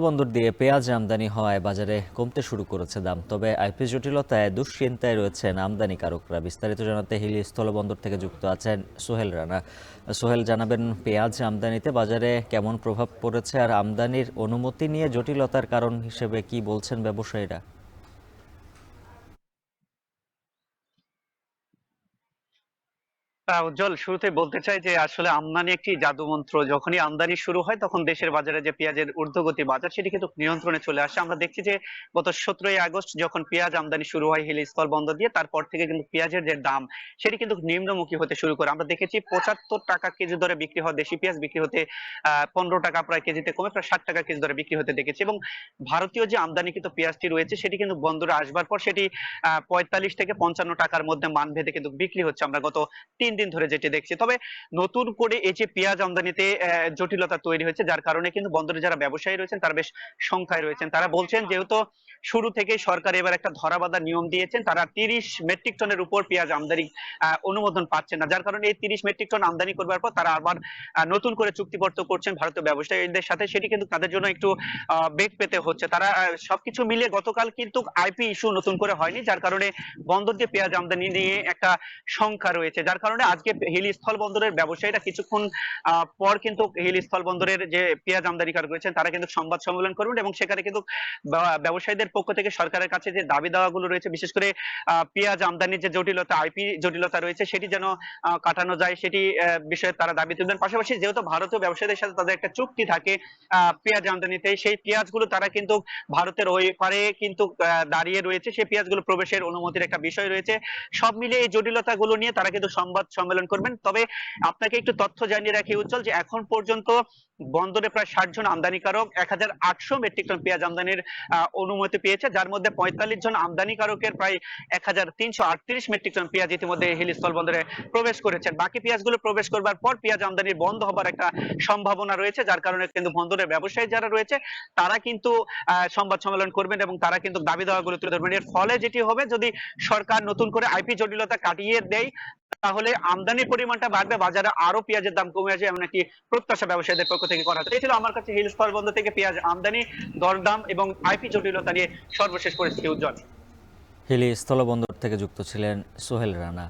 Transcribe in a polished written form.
বন্দর দিয়ে পেঁয়াজ আমদানি হওয়ায় বাজারে কমতে শুরু করেছে দাম। তবে আইপি জটিলতায় দুশ্চিন্তায় রয়েছেন আমদানিকারকরা। বিস্তারিত জানাতে হিলি স্থলবন্দর থেকে যুক্ত আছেন সোহেল রানা। সোহেল, জানাবেন পেঁয়াজ আমদানিতে বাজারে কেমন প্রভাব পড়েছে, আর আমদানির অনুমতি নিয়ে জটিলতার কারণ হিসেবে কি বলছেন ব্যবসায়ীরা? উজ্জ্বল, শুরুতে বলতে চাই যে আসলে আমদানি একটি জাদুমন্ত্র। যখনই আমদানি শুরু হয় তখন দেশের বাজারে যে পেঁয়াজের ঊর্ধ্বগতি বাজার সেটি কিন্তু নিয়ন্ত্রণে চলে আসে। আমরা দেখছি যে গত 17ই আগস্ট যখন পেঁয়াজ আমদানি শুরু হয় হিলি স্থল বন্দর দিয়ে, তারপর থেকে কিন্তু পেঁয়াজের যে দাম সেটি কিন্তু নিম্নমুখী হতে শুরু করে। আমরা দেখেছি 75 টাকা কেজি দরে বিক্রি হওয়া দেশি পেঁয়াজ বিক্রি হতে 15 টাকা প্রায় কেজিতে কমে প্রায় 60 টাকা কেজি দরে বিক্রি হতে দেখেছি। এবং ভারতীয় যে আমদানিকৃত পেঁয়াজটি রয়েছে সেটি কিন্তু বন্দরে আসবার পর সেটি 45 থেকে 55 টাকার মধ্যে মান ভেদে কিন্তু বিক্রি হচ্ছে, আমরা গত 3 দিন ধরে যেটি দেখছি। তবে নতুন করে এই যে পেঁয়াজ আমদানিতে জটিলতা তৈরি হয়েছে, যার কারণে কিন্তু বন্দরে যারা ব্যবসায়ী রয়েছেন তারা বেশ সংখ্যায় রয়েছেন। তারা বলছেন যেহেতু শুরু থেকেই সরকার এবার একটা ধরাবাঁধা নিয়ম দিয়েছেন, তারা 30 মেট্রিক টনের উপর পেঁয়াজ আমদানি অনুমোদন পাচ্ছেন না। যার কারণে এই 30 মেট্রিক টন আমদানি করবার পর তারা আবার নতুন করে চুক্তিবদ্ধ করছেন ভারতীয় ব্যবসায়ীদের সাথে। সেটি কিন্তু তাদের জন্য একটু বেগ পেতে হচ্ছে। তারা সবকিছু মিলিয়ে গতকাল কিন্তু আইপি ইস্যু নতুন করে হয়নি, যার কারণে বন্দর দিয়ে পেঁয়াজ আমদানি নিয়ে একটা সংখ্যা রয়েছে। যার কারণে আজকে হিলি স্থল বন্দরের ব্যবসায়ীরা কিছুক্ষণ পর কিন্তু হিলি স্থল বন্দরের যে পেঁয়াজ আমদানিকারক রয়েছেন তারা কিন্তু সংবাদ সম্মেলন করবেন, এবং সেখানে কিন্তু ব্যবসায়ীদের পক্ষ থেকে সরকারের কাছে যে দাবি দাওয়াগুলো রয়েছে, বিশেষ করে পেঁয়াজ আমদানির যে জটিলতা, আইপি জটিলতা রয়েছে, সেটি যেন কাটানো যায়, সেটি বিষয়ে তারা দাবি তুলবেন। পাশাপাশি যেহেতু ভারতীয় ব্যবসায়ীদের সাথে তাদের একটা চুক্তি থাকে পেঁয়াজ আমদানিতে, সেই পেঁয়াজগুলো তারা কিন্তু ভারতের ওই পারে কিন্তু দাঁড়িয়ে রয়েছে, সেই পেঁয়াজগুলো প্রবেশের অনুমতির একটা বিষয় রয়েছে। সব মিলিয়ে এই জটিলতাগুলো নিয়ে তারা কিন্তু সংবাদ সম্মেলন করবেন। তবে আপনাকে একটু তথ্য জানিয়ে রাখি উজ্জ্বল, যে এখন পর্যন্ত বন্দরে প্রায় 60 জন আমদানিকারক 1800 মেট্রিক টন পেঁয়াজ আমদানির অনুমতি পেয়েছে, যার মধ্যে 45 জন আমদানিকারকের প্রায় 1338 মেট্রিক টন পেঁয়াজ ইতিমধ্যে হিলি স্থল বন্দরে প্রবেশ করেছেন। বাকি পেঁয়াজগুলো প্রবেশ করবার পর পেঁয়াজ আমদানি বন্ধ হবার একটা সম্ভাবনা রয়েছে, যার কারণে কিন্তু বন্দরের ব্যবসায়ী যারা রয়েছে তারা কিন্তু সংবাদ সম্মেলন করবেন এবং তারা কিন্তু দাবি দাওয়াগুলো তুলে ধরবেন। এর ফলে যেটি হবে, যদি সরকার নতুন করে আইপি জটিলতা কাটিয়ে দেয় তাহলে আমদানির পরিমাণটা বাড়বে, বাজারে আরো পেঁয়াজের দাম কমে আসবে, এমন একটি প্রত্যাশা ব্যবসায়ীদের পক্ষ থেকে করা হচ্ছে। এই ছিল আমার কাছে হিল স্থল বন্দর থেকে পেঁয়াজ আমদানি, দরদাম এবং আইপি জটিলতা নিয়ে সর্বশেষ পরিস্থিতি। উজ্জ্বল। হিলি স্থলবন্দর থেকে যুক্ত ছিলেন সোহেল রানা।